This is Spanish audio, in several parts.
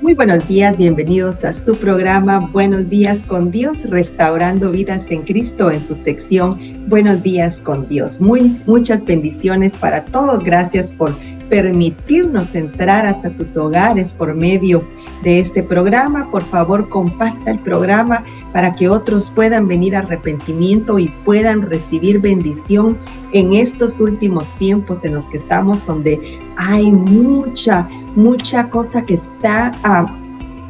Muy buenos días, bienvenidos a su programa Buenos Días con Dios, restaurando vidas en Cristo en su sección Buenos Días con Dios. Muchas bendiciones para todos. Gracias por permitirnos entrar hasta sus hogares por medio de este programa. Por favor, comparta el programa para que otros puedan venir a arrepentimiento y puedan recibir bendición en estos últimos tiempos en los que estamos, donde hay mucha cosa que está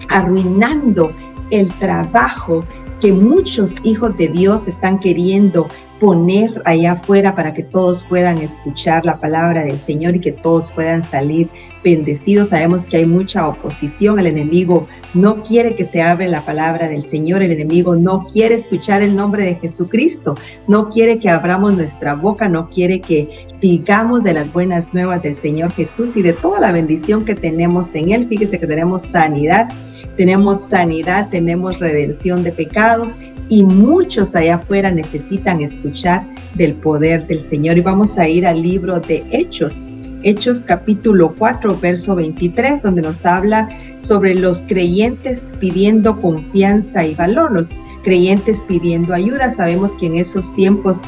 arruinando el trabajo que muchos hijos de Dios están queriendo poner allá afuera para que todos puedan escuchar la palabra del Señor y que todos puedan salir bendecidos. Sabemos que hay mucha oposición. El enemigo no quiere que se hable la palabra del Señor. El enemigo no quiere escuchar el nombre de Jesucristo. No quiere que abramos nuestra boca. No quiere que digamos de las buenas nuevas del Señor Jesús y de toda la bendición que tenemos en Él. Fíjese que tenemos sanidad, tenemos redención de pecados. Y muchos allá afuera necesitan escuchar del poder del Señor. Y vamos a ir al libro de Hechos capítulo 4, verso 23, donde nos habla sobre los creyentes pidiendo confianza y valor, los creyentes pidiendo ayuda. Sabemos que en esos tiempos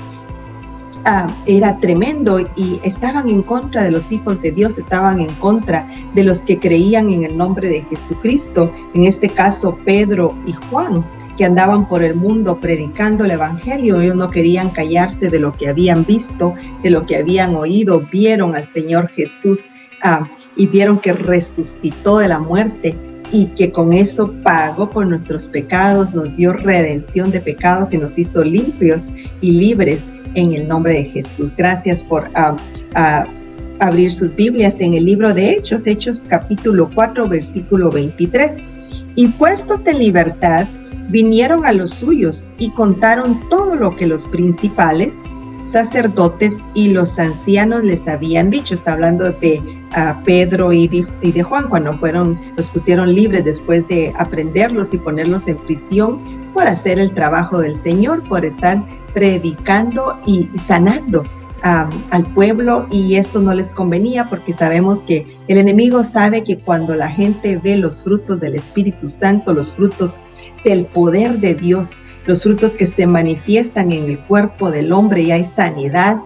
era tremendo y estaban en contra de los hijos de Dios, estaban en contra de los que creían en el nombre de Jesucristo. En este caso, Pedro y Juan, que andaban por el mundo predicando el evangelio. Ellos no querían callarse de lo que habían visto, de lo que habían oído. Vieron al Señor Jesús y vieron que resucitó de la muerte y que con eso pagó por nuestros pecados, nos dio redención de pecados y nos hizo limpios y libres en el nombre de Jesús. Gracias por abrir sus Biblias en el libro de Hechos capítulo 4, versículo 23. Y puestos en libertad, vinieron a los suyos y contaron todo lo que los principales sacerdotes y los ancianos les habían dicho. Está hablando de Pedro y de Juan, cuando los pusieron libres después de aprenderlos y ponerlos en prisión por hacer el trabajo del Señor, por estar predicando y sanando al pueblo, y eso no les convenía porque sabemos que el enemigo sabe que cuando la gente ve los frutos del Espíritu Santo, los frutos del poder de Dios, los frutos que se manifiestan en el cuerpo del hombre y hay sanidad,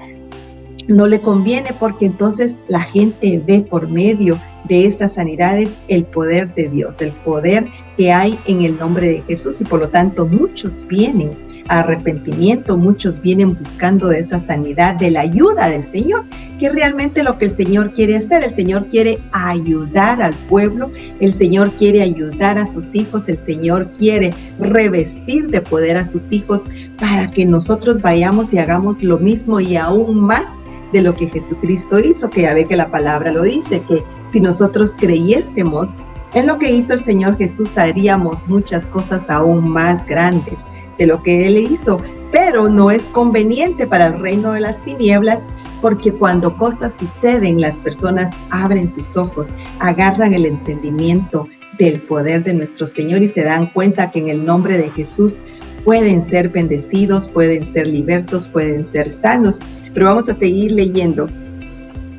no le conviene, porque entonces la gente ve por medio de esas sanidades el poder de Dios, el poder que hay en el nombre de Jesús, y por lo tanto muchos vienen a arrepentimiento, muchos vienen buscando de esa sanidad, de la ayuda del Señor, que realmente lo que el Señor quiere hacer. El Señor quiere ayudar al pueblo, el Señor quiere ayudar a sus hijos, el Señor quiere revestir de poder a sus hijos para que nosotros vayamos y hagamos lo mismo y aún más de lo que Jesucristo hizo, que ya ve que la palabra lo dice, que si nosotros creyésemos en lo que hizo el Señor Jesús, haríamos muchas cosas aún más grandes de lo que Él hizo. Pero no es conveniente para el reino de las tinieblas, porque cuando cosas suceden, las personas abren sus ojos, agarran el entendimiento del poder de nuestro Señor y se dan cuenta que en el nombre de Jesús pueden ser bendecidos, pueden ser libertos, pueden ser sanos. Pero vamos a seguir leyendo.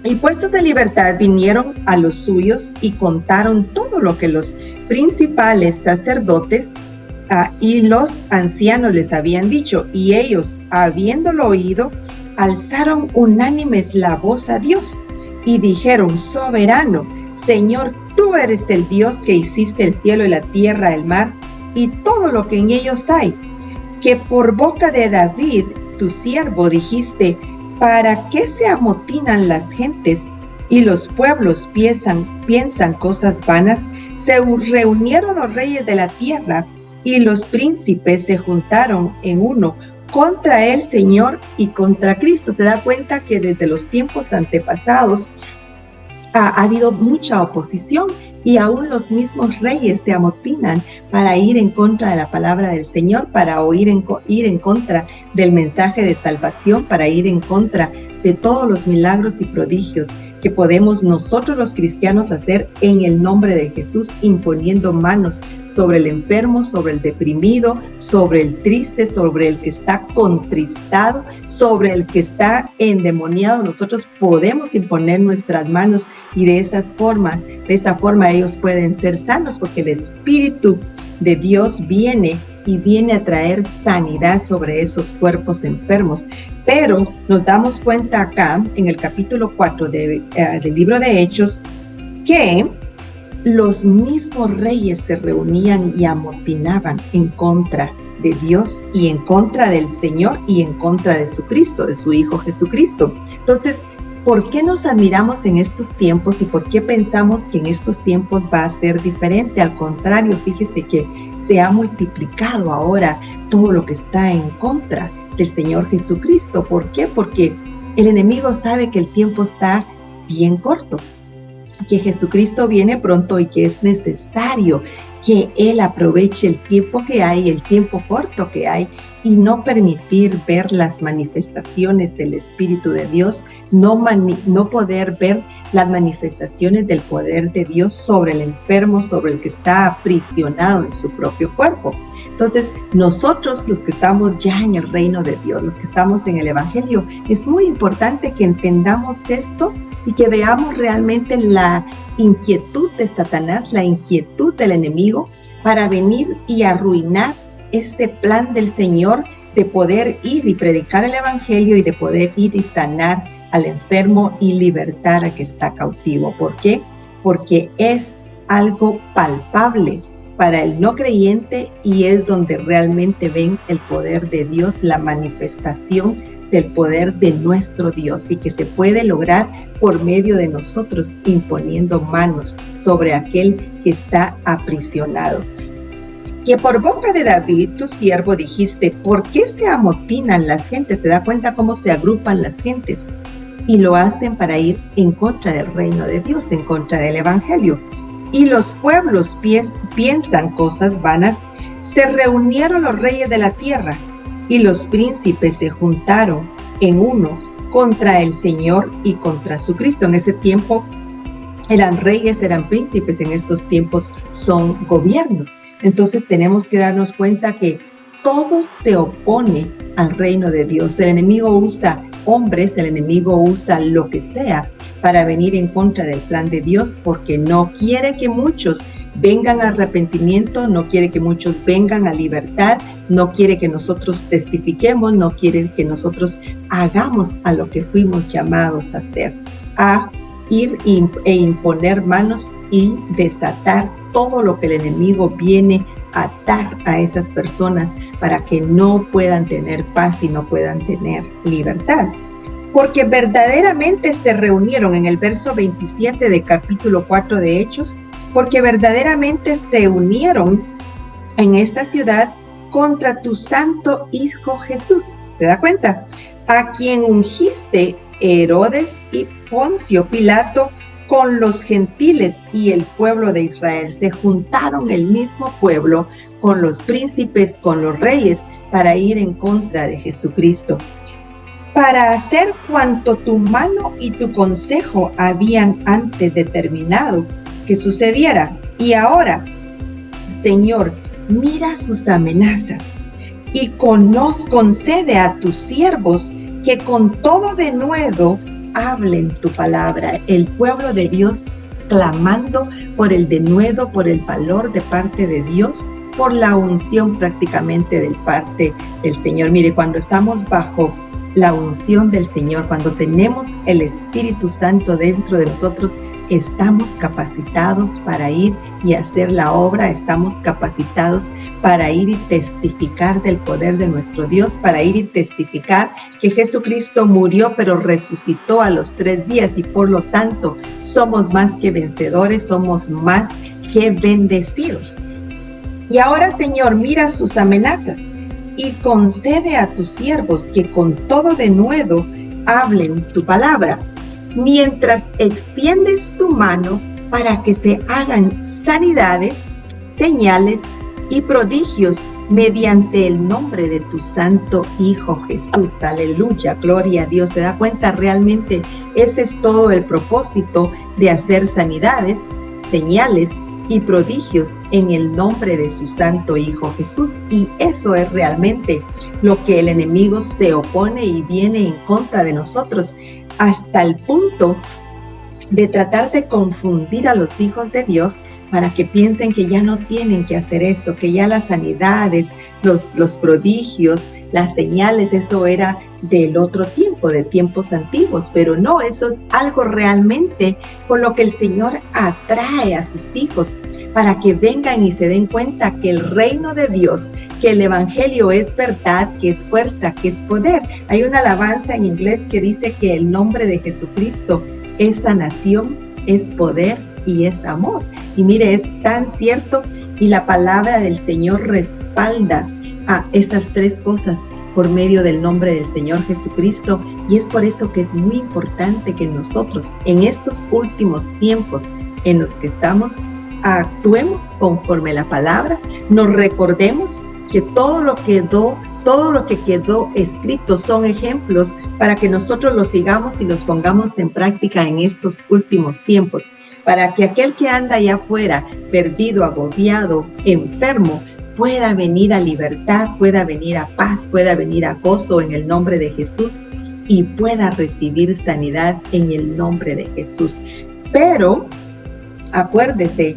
Y puestos en libertad, vinieron a los suyos y contaron todo lo que los principales sacerdotes y los ancianos les habían dicho. Y ellos, habiéndolo oído, alzaron unánimes la voz a Dios y dijeron: soberano, Señor, tú eres el Dios que hiciste el cielo y la tierra, el mar y todo lo que en ellos hay, que por boca de David, tu siervo, dijiste: ¿para qué se amotinan las gentes y los pueblos piensan cosas vanas? Se reunieron los reyes de la tierra y los príncipes se juntaron en uno contra el Señor y contra Cristo. Se da cuenta que desde los tiempos antepasados ha habido mucha oposición, y aún los mismos reyes se amotinan para ir en contra de la palabra del Señor, para ir en contra del mensaje de salvación, para ir en contra de todos los milagros y prodigios que podemos nosotros los cristianos hacer en el nombre de Jesús, imponiendo manos sobre el enfermo, sobre el deprimido, sobre el triste, sobre el que está contristado, sobre el que está endemoniado. Nosotros podemos imponer nuestras manos y de esa forma ellos pueden ser sanos, porque el Espíritu de Dios viene a traer sanidad sobre esos cuerpos enfermos. Pero nos damos cuenta acá en el capítulo 4 del libro de Hechos que los mismos reyes se reunían y amotinaban en contra de Dios y en contra del Señor y en contra de su Cristo, de su Hijo Jesucristo. Entonces, ¿por qué nos admiramos en estos tiempos y por qué pensamos que en estos tiempos va a ser diferente? Al contrario, fíjese que se ha multiplicado ahora todo lo que está en contra del Señor Jesucristo. ¿Por qué? Porque el enemigo sabe que el tiempo está bien corto, que Jesucristo viene pronto y que es necesario que Él aproveche el tiempo que hay, el tiempo corto que hay, y no permitir ver las manifestaciones del Espíritu de Dios, no poder ver las manifestaciones del poder de Dios sobre el enfermo, sobre el que está aprisionado en su propio cuerpo. Entonces, nosotros los que estamos ya en el reino de Dios, los que estamos en el Evangelio, es muy importante que entendamos esto y que veamos realmente la inquietud de Satanás, la inquietud del enemigo para venir y arruinar ese plan del Señor de poder ir y predicar el Evangelio y de poder ir y sanar al enfermo y libertar al que está cautivo. ¿Por qué? Porque es algo palpable para el no creyente y es donde realmente ven el poder de Dios, la manifestación del poder de nuestro Dios, y que se puede lograr por medio de nosotros imponiendo manos sobre aquel que está aprisionado. Que por boca de David, tu siervo, dijiste, ¿por qué se amotinan las gentes? Se da cuenta cómo se agrupan las gentes y lo hacen para ir en contra del reino de Dios, en contra del Evangelio. Y los pueblos piensan cosas vanas. Se reunieron los reyes de la tierra y los príncipes se juntaron en uno contra el Señor y contra su Cristo. En ese tiempo eran reyes, eran príncipes, en estos tiempos son gobiernos. Entonces tenemos que darnos cuenta que todo se opone al reino de Dios. El enemigo usa hombres, el enemigo usa lo que sea para venir en contra del plan de Dios, porque no quiere que muchos vengan a arrepentimiento, no quiere que muchos vengan a libertad, no quiere que nosotros testifiquemos, no quiere que nosotros hagamos a lo que fuimos llamados a hacer, a ir e imponer manos y desatar todo lo que el enemigo viene a atar a esas personas para que no puedan tener paz y no puedan tener libertad. Porque verdaderamente se reunieron, en el verso 27 de capítulo 4 de Hechos, porque verdaderamente se unieron en esta ciudad contra tu santo Hijo Jesús. ¿Se da cuenta? A quien ungiste Herodes y Poncio Pilato con los gentiles y el pueblo de Israel. Se juntaron el mismo pueblo con los príncipes, con los reyes, para ir en contra de Jesucristo, para hacer cuanto tu mano y tu consejo habían antes determinado que sucediera. Y ahora, Señor, mira sus amenazas y concede a tus siervos que con todo denuedo hablen tu palabra. El pueblo de Dios clamando por el denuedo, por el valor de parte de Dios, por la unción prácticamente de parte del Señor. Mire, cuando estamos bajo la unción del Señor, cuando tenemos el Espíritu Santo dentro de nosotros, estamos capacitados para ir y hacer la obra, estamos capacitados para ir y testificar del poder de nuestro Dios, para ir y testificar que Jesucristo murió pero resucitó a los 3 días y por lo tanto somos más que vencedores, somos más que bendecidos. Y ahora, Señor, mira sus amenazas y concede a tus siervos que con todo denuedo hablen tu palabra, mientras extiendes tu mano para que se hagan sanidades, señales y prodigios mediante el nombre de tu santo Hijo Jesús. Aleluya, gloria a Dios. ¿Se da cuenta? Realmente ese es todo el propósito de hacer sanidades, señales y prodigios en el nombre de su santo Hijo Jesús. Y eso es realmente lo que el enemigo se opone y viene en contra de nosotros, hasta el punto de tratar de confundir a los hijos de Dios para que piensen que ya no tienen que hacer eso, que ya las sanidades, los prodigios, las señales, eso era del otro tiempo, de tiempos antiguos. Pero no, eso es algo realmente con lo que el Señor atrae a sus hijos, para que vengan y se den cuenta que el reino de Dios, que el evangelio es verdad, que es fuerza, que es poder. Hay una alabanza en inglés que dice que el nombre de Jesucristo es sanación, es poder y es amor. Y mire, es tan cierto, y la palabra del Señor respalda a esas tres cosas por medio del nombre del Señor Jesucristo. Y es por eso que es muy importante que nosotros en estos últimos tiempos en los que estamos, actuemos conforme la palabra, nos recordemos que todo lo que quedó escrito son ejemplos para que nosotros los sigamos y los pongamos en práctica en estos últimos tiempos, para que aquel que anda allá afuera, perdido, agobiado, enfermo, pueda venir a libertad, pueda venir a paz, pueda venir a gozo en el nombre de Jesús y pueda recibir sanidad en el nombre de Jesús. Pero acuérdese,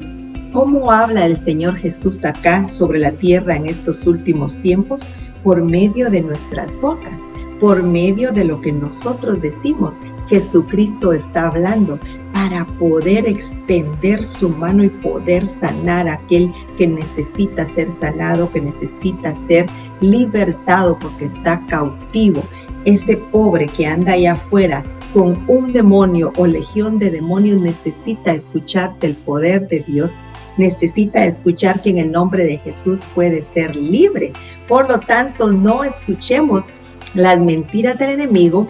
¿cómo habla el Señor Jesús acá sobre la tierra en estos últimos tiempos? Por medio de nuestras bocas, por medio de lo que nosotros decimos. Jesucristo está hablando para poder extender su mano y poder sanar a aquel que necesita ser sanado, que necesita ser libertado porque está cautivo. Ese pobre que anda allá afuera con un demonio o legión de demonios necesita escuchar del poder de Dios, necesita escuchar que en el nombre de Jesús puede ser libre. Por lo tanto, no escuchemos las mentiras del enemigo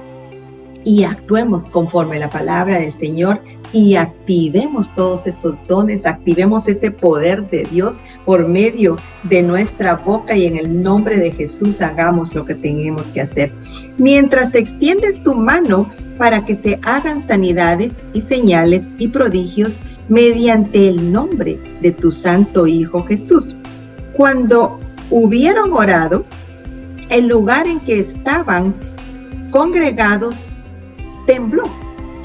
y actuemos conforme la palabra del Señor y activemos todos esos dones, activemos ese poder de Dios por medio de nuestra boca, y en el nombre de Jesús hagamos lo que tenemos que hacer. Mientras extiendes tu mano para que se hagan sanidades y señales y prodigios mediante el nombre de tu santo Hijo Jesús. Cuando hubieron orado, el lugar en que estaban congregados tembló,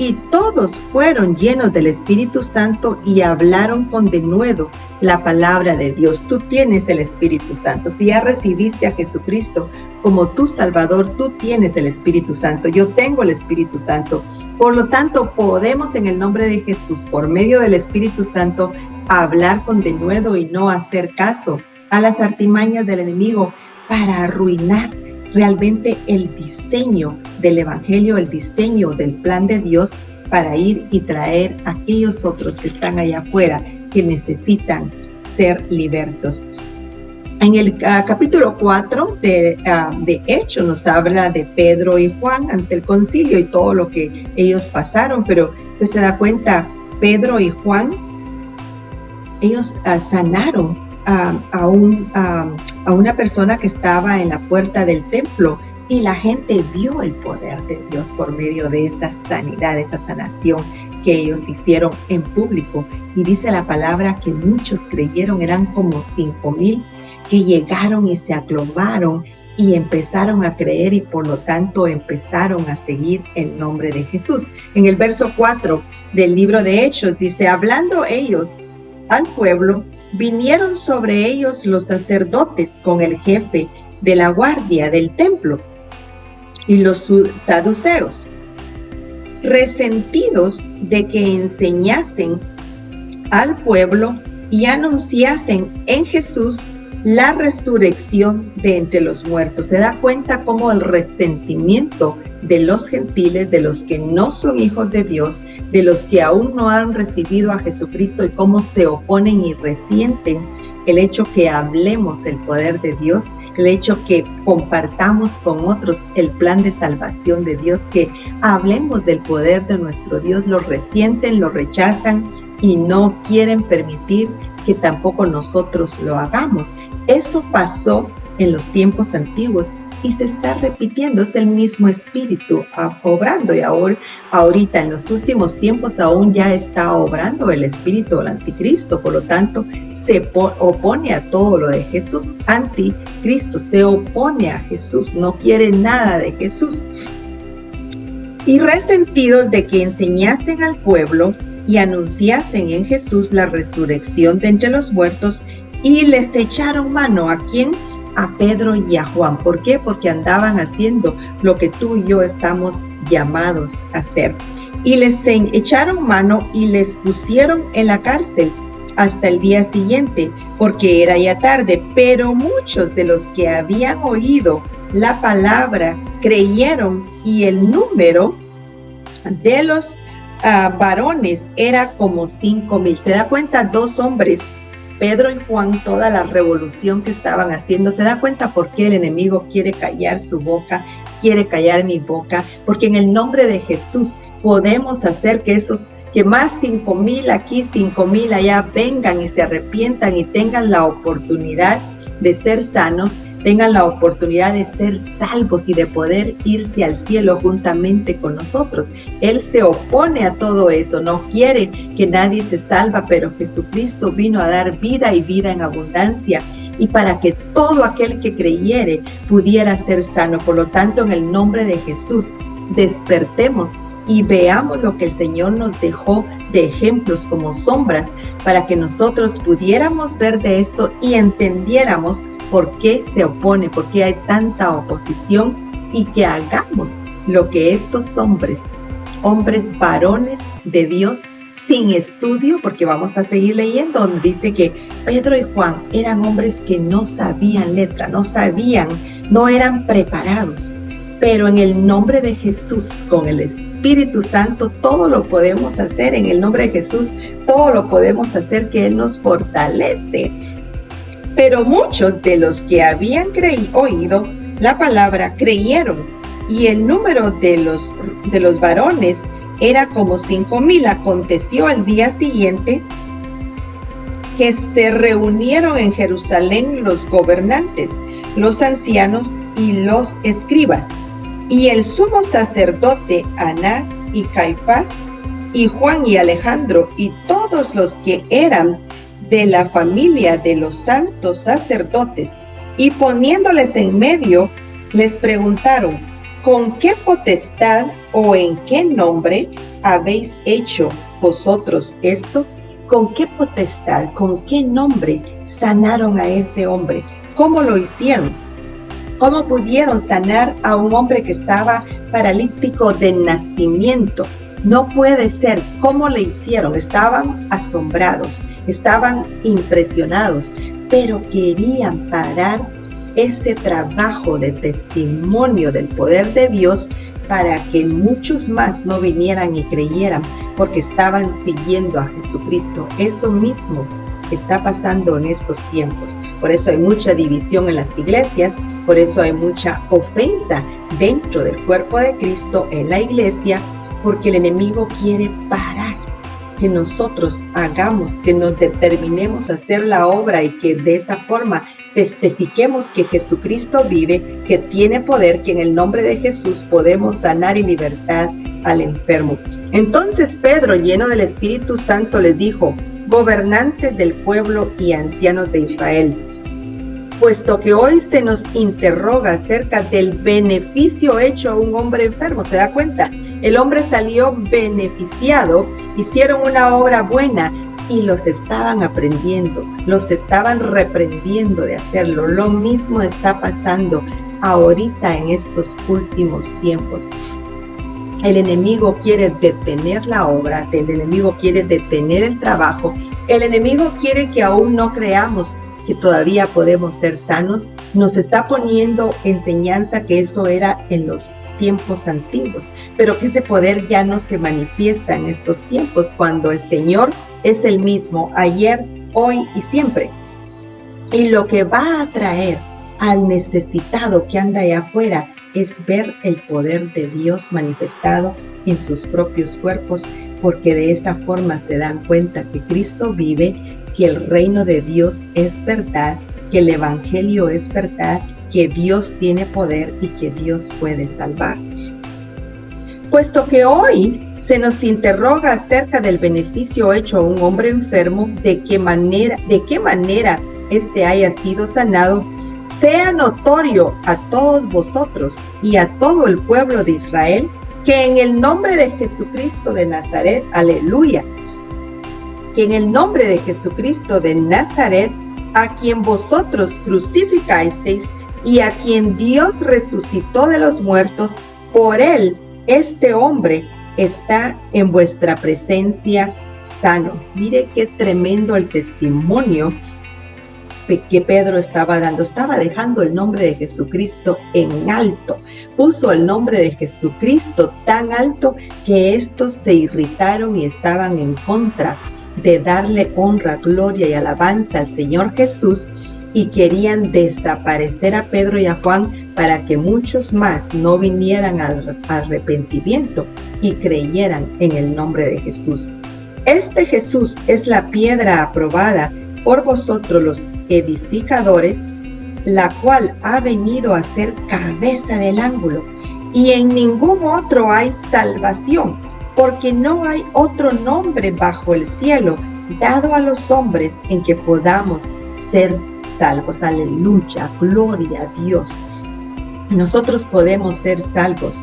y todos fueron llenos del Espíritu Santo y hablaron con denuedo la palabra de Dios. Tú tienes el Espíritu Santo. Si ya recibiste a Jesucristo como tu Salvador, tú tienes el Espíritu Santo. Yo tengo el Espíritu Santo. Por lo tanto, podemos en el nombre de Jesús, por medio del Espíritu Santo, hablar con denuedo y no hacer caso a las artimañas del enemigo para arruinar realmente el diseño del evangelio, el diseño del plan de Dios para ir y traer a aquellos otros que están allá afuera que necesitan ser libertos. En el capítulo 4 de Hechos nos habla de Pedro y Juan ante el concilio y todo lo que ellos pasaron, pero usted se da cuenta, Pedro y Juan, ellos sanaron a una persona que estaba en la puerta del templo, y la gente vio el poder de Dios por medio de esa sanidad, esa sanación que ellos hicieron en público. Y dice la palabra que muchos creyeron, eran como 5,000 que llegaron y se aglobaron y empezaron a creer, y por lo tanto empezaron a seguir el nombre de Jesús. En el verso 4 del libro de Hechos dice: hablando ellos al pueblo, vinieron sobre ellos los sacerdotes con el jefe de la guardia del templo y los saduceos, resentidos de que enseñasen al pueblo y anunciasen en Jesús la resurrección de entre los muertos. Se da cuenta cómo el resentimiento de los gentiles, de los que no son hijos de Dios, de los que aún no han recibido a Jesucristo, y cómo se oponen y resienten el hecho que hablemos el poder de Dios, el hecho que compartamos con otros el plan de salvación de Dios, que hablemos del poder de nuestro Dios. Lo resienten, lo rechazan y no quieren permitir que tampoco nosotros lo hagamos. Eso pasó en los tiempos antiguos y se está repitiendo, es el mismo espíritu obrando, y ahorita en los últimos tiempos aún ya está obrando el espíritu del anticristo. Por lo tanto, se opone a todo lo de Jesús. Anticristo se opone a Jesús, no quiere nada de Jesús. Y resentidos de que enseñasen al pueblo y anunciasen en Jesús la resurrección de entre los muertos, y les echaron mano. ¿A quién? A Pedro y a Juan. ¿Por qué? Porque andaban haciendo lo que tú y yo estamos llamados a hacer. Y les echaron mano y les pusieron en la cárcel hasta el día siguiente, porque era ya tarde. Pero muchos de los que habían oído la palabra creyeron, y el número de los varones era como 5,000. ¿Se da cuenta? 2 hombres, Pedro y Juan, toda la revolución que estaban haciendo. ¿Se da cuenta por qué el enemigo quiere callar su boca, quiere callar mi boca? Porque en el nombre de Jesús podemos hacer que más 5,000 aquí, 5,000 allá, vengan y se arrepientan y tengan la oportunidad de ser sanos, tengan la oportunidad de ser salvos y de poder irse al cielo juntamente con nosotros. Él se opone a todo eso, no quiere que nadie se salva, pero Jesucristo vino a dar vida y vida en abundancia, y para que todo aquel que creyere pudiera ser sano. Por lo tanto, en el nombre de Jesús, despertemos y veamos lo que el Señor nos dejó de ejemplos como sombras, para que nosotros pudiéramos ver de esto y entendiéramos por qué se opone, por qué hay tanta oposición, y que hagamos lo que estos hombres varones de Dios sin estudio, porque vamos a seguir leyendo donde dice que Pedro y Juan eran hombres que no sabían letra, no eran preparados, pero en el nombre de Jesús, con el Espíritu Santo, todo lo podemos hacer. En el nombre de Jesús, todo lo podemos hacer, que Él nos fortalece. Pero muchos de los que habían oído la palabra creyeron, y el número de los varones era como 5,000. Aconteció al día siguiente que se reunieron en Jerusalén los gobernantes, los ancianos y los escribas, y el sumo sacerdote Anás y Caifás, y Juan y Alejandro, y todos los que eran de la familia de los santos sacerdotes, y poniéndoles en medio, les preguntaron: ¿con qué potestad o en qué nombre habéis hecho vosotros esto? ¿Con qué potestad, con qué nombre sanaron a ese hombre? ¿Cómo lo hicieron? ¿Cómo pudieron sanar a un hombre que estaba paralítico de nacimiento? No puede ser. ¿Cómo le hicieron? Estaban asombrados, estaban impresionados, pero querían parar ese trabajo de testimonio del poder de Dios para que muchos más no vinieran y creyeran, porque estaban siguiendo a Jesucristo. Eso mismo está pasando en estos tiempos. Por eso hay mucha división en las iglesias, por eso hay mucha ofensa dentro del cuerpo de Cristo, en la iglesia, porque el enemigo quiere parar que nosotros hagamos, que nos determinemos a hacer la obra, y que de esa forma testifiquemos que Jesucristo vive, que tiene poder, que en el nombre de Jesús podemos sanar y libertar al enfermo. Entonces Pedro, lleno del Espíritu Santo, les dijo: gobernantes del pueblo y ancianos de Israel, puesto que hoy se nos interroga acerca del beneficio hecho a un hombre enfermo. ¿Se da cuenta? El hombre salió beneficiado, hicieron una obra buena y los estaban aprendiendo, los estaban reprendiendo de hacerlo. Lo mismo está pasando ahorita en estos últimos tiempos. El enemigo quiere detener la obra, el enemigo quiere detener el trabajo, el enemigo quiere que aún no creamos que todavía podemos ser sanos. Nos está poniendo enseñanza que eso era en los tiempos antiguos, pero que ese poder ya no se manifiesta en estos tiempos, cuando el Señor es el mismo ayer, hoy y siempre. Y lo que va a traer al necesitado que anda allá afuera es ver el poder de Dios manifestado en sus propios cuerpos, porque de esa forma se dan cuenta que Cristo vive, que el reino de Dios es verdad, que el evangelio es verdad, que Dios tiene poder y que Dios puede salvar. Puesto que hoy se nos interroga acerca del beneficio hecho a un hombre enfermo, de qué manera éste haya sido sanado, sea notorio a todos vosotros y a todo el pueblo de Israel que en el nombre de Jesucristo de Nazaret, aleluya, que en el nombre de Jesucristo de Nazaret, a quien vosotros crucificasteis y a quien Dios resucitó de los muertos, por él este hombre está en vuestra presencia sano. Mire qué tremendo el testimonio que Pedro estaba dando. Estaba dejando el nombre de Jesucristo en alto. Puso el nombre de Jesucristo tan alto que estos se irritaron y estaban en contra de darle honra, gloria y alabanza al Señor Jesús, y querían desaparecer a Pedro y a Juan para que muchos más no vinieran al arrepentimiento y creyeran en el nombre de Jesús. Este Jesús es la piedra aprobada por vosotros los edificadores, la cual ha venido a ser cabeza del ángulo, y en ningún otro hay salvación, porque no hay otro nombre bajo el cielo dado a los hombres en que podamos ser salvos. Aleluya, gloria a Dios. Nosotros podemos ser salvos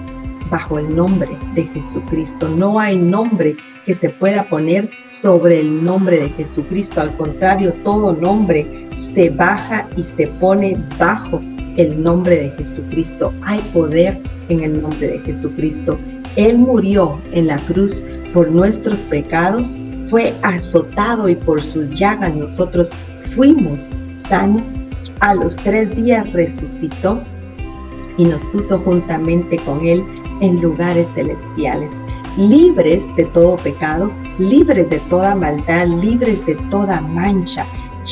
bajo el nombre de Jesucristo. No hay nombre que se pueda poner sobre el nombre de Jesucristo. Al contrario, todo nombre se baja y se pone bajo el nombre de Jesucristo. Hay poder en el nombre de Jesucristo. Él murió en la cruz por nuestros pecados, fue azotado y por sus llagas nosotros fuimos sanos. A los 3 días resucitó y nos puso juntamente con él en lugares celestiales, libres de todo pecado, libres de toda maldad, libres de toda mancha,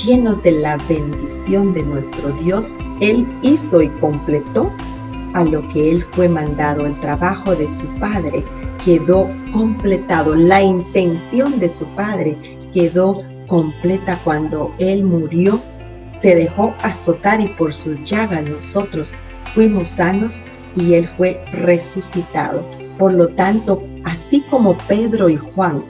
llenos de la bendición de nuestro Dios. Él hizo y completó a lo que él fue mandado. El trabajo de su Padre quedó completado. La intención de su Padre quedó completa cuando él murió. Se dejó azotar y por sus llagas nosotros fuimos sanos y él fue resucitado. Por lo tanto, así como Pedro y Juan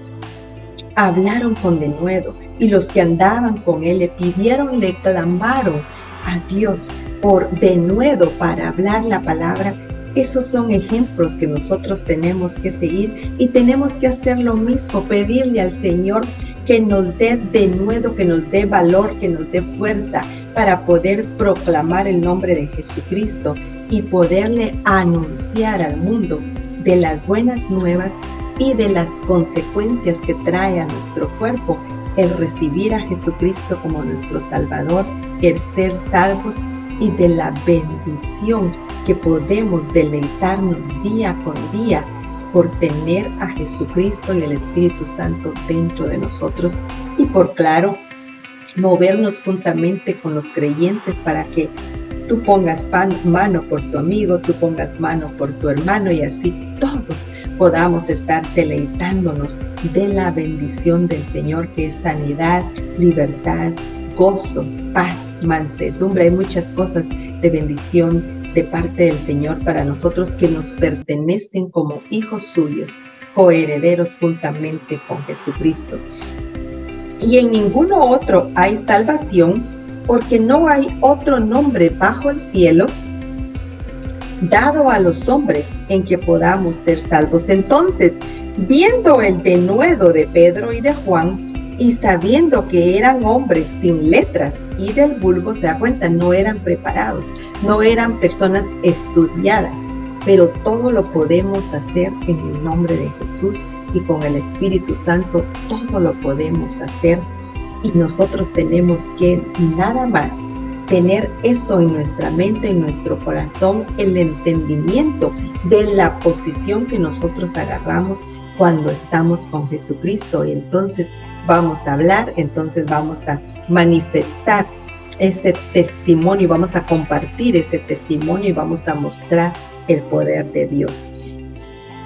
hablaron con denuedo y los que andaban con él le pidieron, le clamaron a Dios por denuedo para hablar la palabra, esos son ejemplos que nosotros tenemos que seguir y tenemos que hacer lo mismo, pedirle al Señor que nos dé denuedo, que nos dé valor, que nos dé fuerza para poder proclamar el nombre de Jesucristo y poderle anunciar al mundo de las buenas nuevas y de las consecuencias que trae a nuestro cuerpo el recibir a Jesucristo como nuestro Salvador, el ser salvos y de la bendición que podemos deleitarnos día con día por tener a Jesucristo y el Espíritu Santo dentro de nosotros y por, claro, movernos juntamente con los creyentes para que tú pongas mano por tu amigo, tú pongas mano por tu hermano y así todos podamos estar deleitándonos de la bendición del Señor, que es sanidad, libertad, gozo, paz, mansedumbre. Hay muchas cosas de bendición de parte del Señor para nosotros que nos pertenecen como hijos suyos, coherederos juntamente con Jesucristo. Y en ninguno otro hay salvación, porque no hay otro nombre bajo el cielo dado a los hombres en que podamos ser salvos. Entonces, viendo el denuedo de Pedro y de Juan, y sabiendo que eran hombres sin letras y del vulgo, se da cuenta, no eran preparados, no eran personas estudiadas, pero todo lo podemos hacer en el nombre de Jesús y con el Espíritu Santo, todo lo podemos hacer. Y nosotros tenemos que nada más tener eso en nuestra mente, en nuestro corazón, el entendimiento de la posición que nosotros agarramos cuando estamos con Jesucristo. Y entonces vamos a hablar, entonces vamos a manifestar ese testimonio, vamos a compartir ese testimonio y vamos a mostrar el poder de Dios.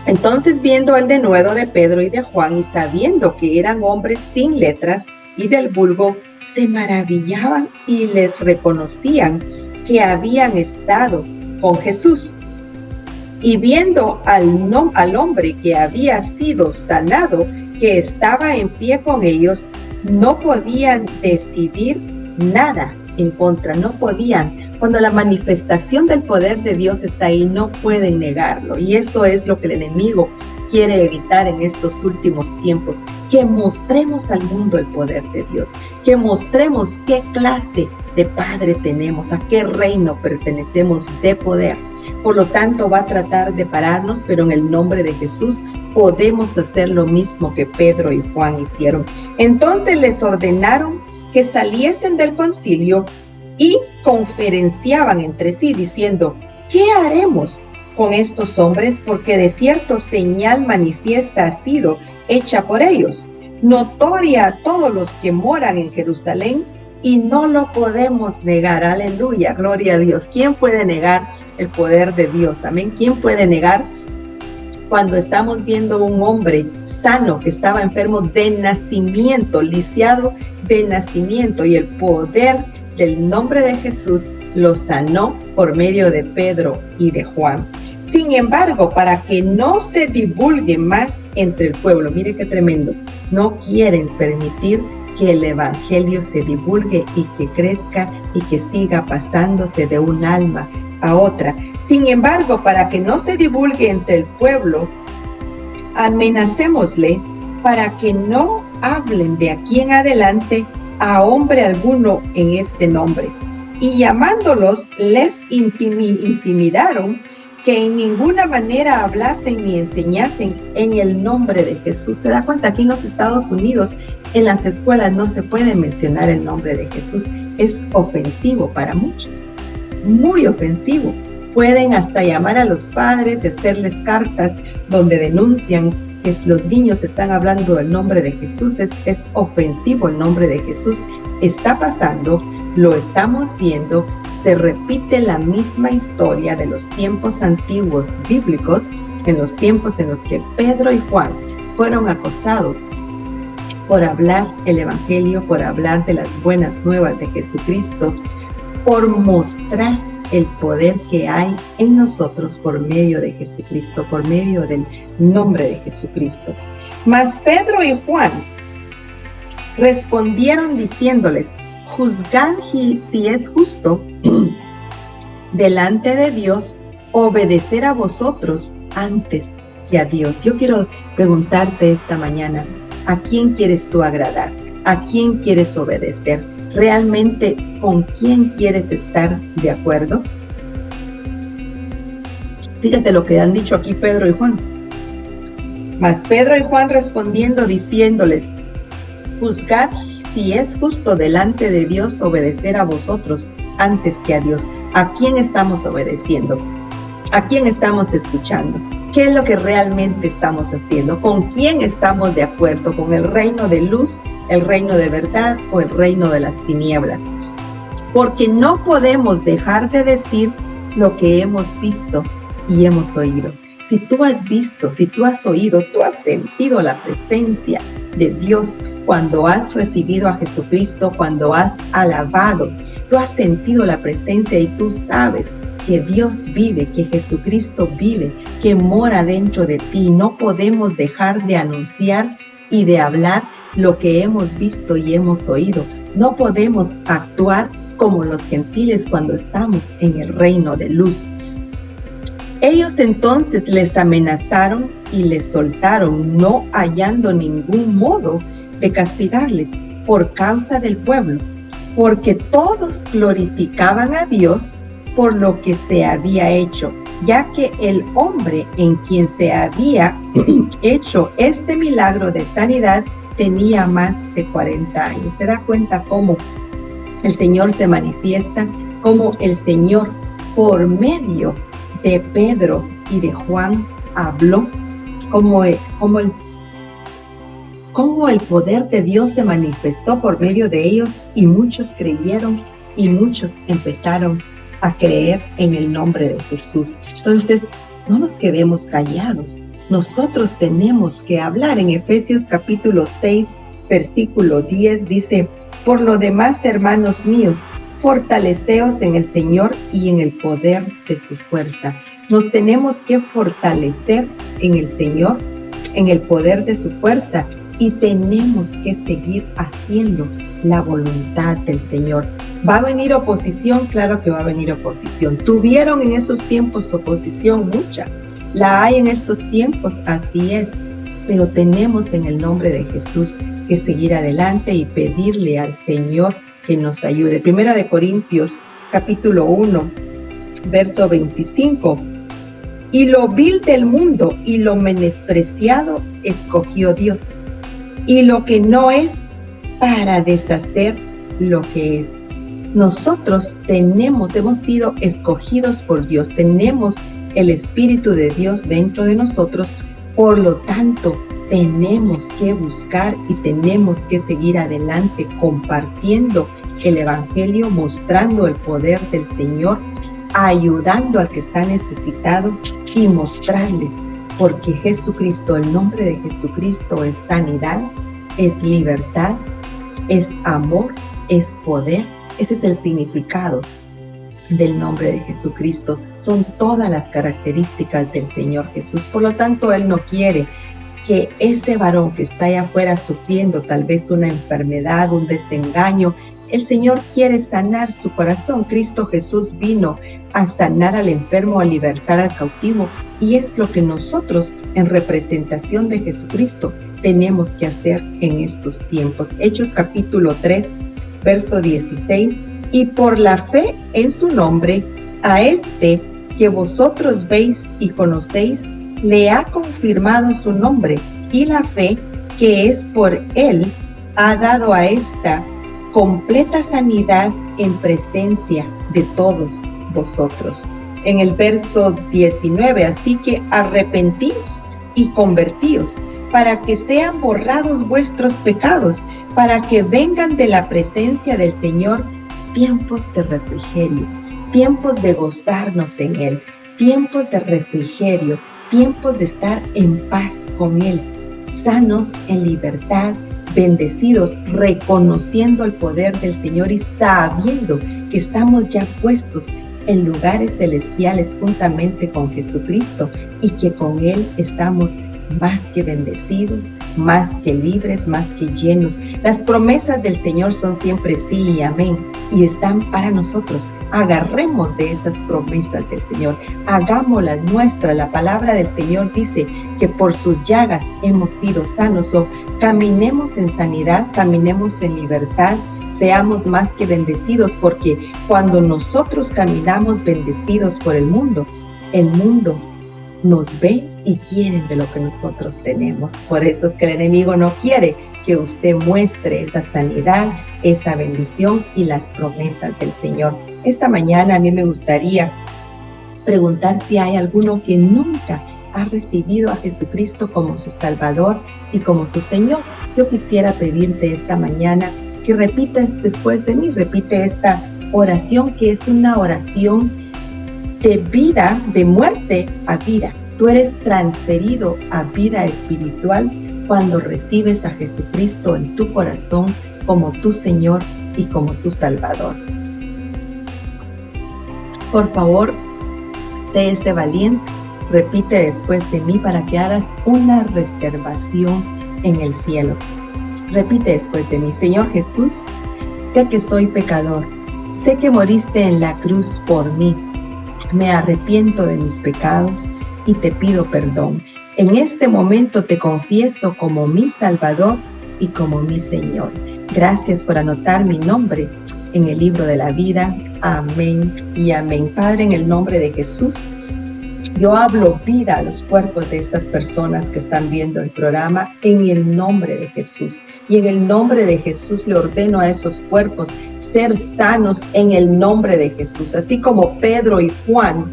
Entonces, viendo el denuedo de Pedro y de Juan y sabiendo que eran hombres sin letras y del vulgo se maravillaban y les reconocían que habían estado con Jesús. Y viendo al hombre que había sido sanado, que estaba en pie con ellos, no podían decidir nada en contra, no podían. Cuando la manifestación del poder de Dios está ahí, no pueden negarlo. Y eso es lo que el enemigo quiere evitar en estos últimos tiempos, que mostremos al mundo el poder de Dios, que mostremos qué clase de Padre tenemos, a qué reino pertenecemos de poder. Por lo tanto, va a tratar de pararnos, pero en el nombre de Jesús podemos hacer lo mismo que Pedro y Juan hicieron. Entonces les ordenaron que saliesen del concilio y conferenciaban entre sí, diciendo: ¿qué haremos con estos hombres? Porque de cierto señal manifiesta ha sido hecha por ellos, notoria a todos los que moran en Jerusalén, y no lo podemos negar. Aleluya, gloria a Dios. ¿Quién puede negar el poder de Dios? Amén. ¿Quién puede negar cuando estamos viendo un hombre sano que estaba enfermo de nacimiento, lisiado de nacimiento, y el poder del nombre de Jesús lo sanó por medio de Pedro y de Juan? Sin embargo, para que no se divulgue más entre el pueblo, mire qué tremendo, no quieren permitir que el evangelio se divulgue y que crezca y que siga pasándose de un alma a otra. Sin embargo, para que no se divulgue entre el pueblo, amenacémosle para que no hablen de aquí en adelante a hombre alguno en este nombre. Y llamándolos, les intimidaron que en ninguna manera hablasen ni enseñasen en el nombre de Jesús. ¿Se da cuenta? Aquí en los Estados Unidos, en las escuelas no se puede mencionar el nombre de Jesús. Es ofensivo para muchos, muy ofensivo. Pueden hasta llamar a los padres, hacerles cartas donde denuncian que los niños están hablando del nombre de Jesús. Es ofensivo el nombre de Jesús. Está pasando, lo estamos viendo. Se repite la misma historia de los tiempos antiguos bíblicos, en los tiempos en los que Pedro y Juan fueron acosados por hablar el evangelio, por hablar de las buenas nuevas de Jesucristo, por mostrar el poder que hay en nosotros por medio de Jesucristo, por medio del nombre de Jesucristo. Mas Pedro y Juan respondieron diciéndoles: juzgad si es justo delante de Dios obedecer a vosotros antes que a Dios. Yo quiero preguntarte esta mañana: ¿a quién quieres tú agradar? ¿A quién quieres obedecer? ¿Realmente con quién quieres estar de acuerdo? Fíjate lo que han dicho aquí Pedro y Juan. Mas Pedro y Juan respondiendo diciéndoles: juzgad si es justo delante de Dios obedecer a vosotros antes que a Dios. ¿A quién estamos obedeciendo? ¿A quién estamos escuchando? ¿Qué es lo que realmente estamos haciendo? ¿Con quién estamos de acuerdo? ¿Con el reino de luz, el reino de verdad o el reino de las tinieblas? Porque no podemos dejar de decir lo que hemos visto y hemos oído. Si tú has visto, si tú has oído, tú has sentido la presencia de Dios cuando has recibido a Jesucristo, cuando has alabado, tú has sentido la presencia y tú sabes que Dios vive, que Jesucristo vive, que mora dentro de ti. No podemos dejar de anunciar y de hablar lo que hemos visto y hemos oído. No podemos actuar como los gentiles cuando estamos en el reino de luz. Ellos entonces les amenazaron y les soltaron, no hallando ningún modo de castigarles por causa del pueblo, porque todos glorificaban a Dios por lo que se había hecho, ya que el hombre en quien se había hecho este milagro de sanidad tenía más de 40 años. ¿Se da cuenta cómo el Señor se manifiesta? Cómo el Señor, por medio de Pedro y de Juan, habló, cómo el poder de Dios se manifestó por medio de ellos, y muchos creyeron y muchos empezaron a creer en el nombre de Jesús. Entonces, no nos quedemos callados. Nosotros tenemos que hablar. En Efesios capítulo 6, versículo 10 dice: por lo demás, hermanos míos, fortaleceos en el Señor y en el poder de su fuerza. Nos tenemos que fortalecer en el Señor, en el poder de su fuerza, y tenemos que seguir haciendo la voluntad del Señor. ¿Va a venir oposición? Claro que va a venir oposición. ¿Tuvieron en esos tiempos oposición? Mucha. ¿La hay en estos tiempos? Así es. Pero tenemos en el nombre de Jesús que seguir adelante y pedirle al Señor que nos ayude. Primera de Corintios, capítulo 1, verso 25. Y lo vil del mundo y lo menospreciado escogió Dios, y lo que no es, para deshacer lo que es. Nosotros hemos sido escogidos por Dios, tenemos el Espíritu de Dios dentro de nosotros, por lo tanto, tenemos que buscar y tenemos que seguir adelante compartiendo el Evangelio, mostrando el poder del Señor, ayudando al que está necesitado y mostrarles, porque Jesucristo, el nombre de Jesucristo es sanidad, es libertad, es amor, es poder. Ese es el significado del nombre de Jesucristo. Son todas las características del Señor Jesús. Por lo tanto, Él no quiere que ese varón que está allá afuera sufriendo tal vez una enfermedad, un desengaño, el Señor quiere sanar su corazón. Cristo Jesús vino a sanar al enfermo, a libertar al cautivo, y es lo que nosotros, en representación de Jesucristo, tenemos que hacer en estos tiempos. Hechos capítulo 3, verso 16. Y por la fe en su nombre, a este que vosotros veis y conocéis, le ha confirmado su nombre, y la fe que es por él ha dado a esta completa sanidad en presencia de todos vosotros. En el verso 19, así que arrepentíos y convertíos, para que sean borrados vuestros pecados, para que vengan de la presencia del Señor tiempos de refrigerio, tiempos de gozarnos en Él, tiempos de refrigerio, tiempos de estar en paz con Él, sanos en libertad, bendecidos, reconociendo el poder del Señor y sabiendo que estamos ya puestos en lugares celestiales juntamente con Jesucristo y que con Él estamos más que bendecidos, más que libres, más que llenos. Las promesas del Señor son siempre sí y amén, y están para nosotros. Agarremos de esas promesas del Señor, hagámoslas nuestras. La palabra del Señor dice que por sus llagas hemos sido sanos. O caminemos en sanidad, caminemos en libertad, seamos más que bendecidos, porque cuando nosotros caminamos bendecidos por el mundo nos ve y quieren de lo que nosotros tenemos. Por eso es que el enemigo no quiere que usted muestre esa sanidad, esa bendición y las promesas del Señor. Esta mañana a mí me gustaría preguntar si hay alguno que nunca ha recibido a Jesucristo como su Salvador y como su Señor. Yo quisiera pedirte esta mañana que repitas después de mí, repite esta oración, que es una oración de vida, de muerte a vida. Tú eres transferido a vida espiritual cuando recibes a Jesucristo en tu corazón como tu Señor y como tu Salvador. Por favor, sé ese valiente, repite después de mí para que hagas una reservación en el cielo. Repite después de mí: Señor Jesús, sé que soy pecador, sé que moriste en la cruz por mí. Me arrepiento de mis pecados y te pido perdón. En este momento te confieso como mi Salvador y como mi Señor. Gracias por anotar mi nombre en el libro de la vida. Amén y amén. Padre, en el nombre de Jesús, yo hablo vida a los cuerpos de estas personas que están viendo el programa en el nombre de Jesús. Y en el nombre de Jesús le ordeno a esos cuerpos ser sanos en el nombre de Jesús. Así como Pedro y Juan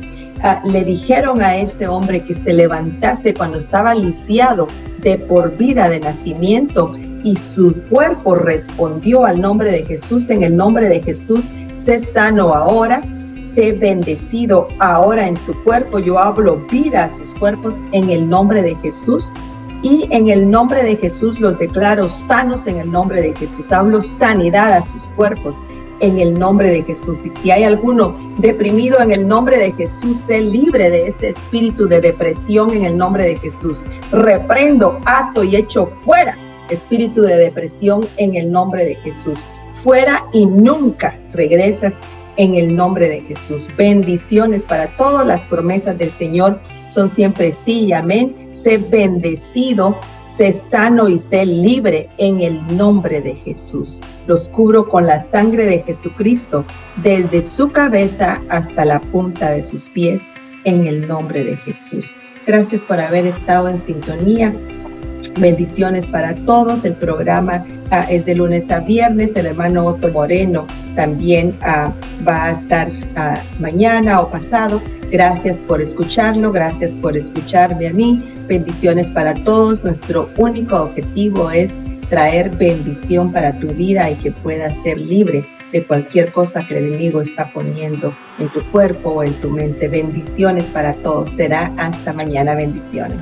le dijeron a ese hombre que se levantase cuando estaba lisiado de por vida de nacimiento, y su cuerpo respondió al nombre de Jesús. En el nombre de Jesús, sé sano ahora. Sé bendecido ahora en tu cuerpo. Yo hablo vida a sus cuerpos en el nombre de Jesús. Y en el nombre de Jesús los declaro sanos en el nombre de Jesús. Hablo sanidad a sus cuerpos en el nombre de Jesús. Y si hay alguno deprimido, en el nombre de Jesús, sé libre de este espíritu de depresión en el nombre de Jesús. Reprendo, ato y echo fuera espíritu de depresión en el nombre de Jesús. Fuera y nunca regresas en el nombre de Jesús. Bendiciones para todas las promesas del Señor son siempre sí y amén. Sé bendecido, sé sano y sé libre en el nombre de Jesús. Los cubro con la sangre de Jesucristo desde su cabeza hasta la punta de sus pies en el nombre de Jesús. Gracias por haber estado en sintonía. Bendiciones para todos. El programa es de lunes a viernes. El hermano Otto Moreno también va a estar mañana o pasado. Gracias por escucharlo. Gracias por escucharme a mí. Bendiciones para todos. Nuestro único objetivo es traer bendición para tu vida y que puedas ser libre de cualquier cosa que el enemigo está poniendo en tu cuerpo o en tu mente. Bendiciones para todos. Será hasta mañana. Bendiciones.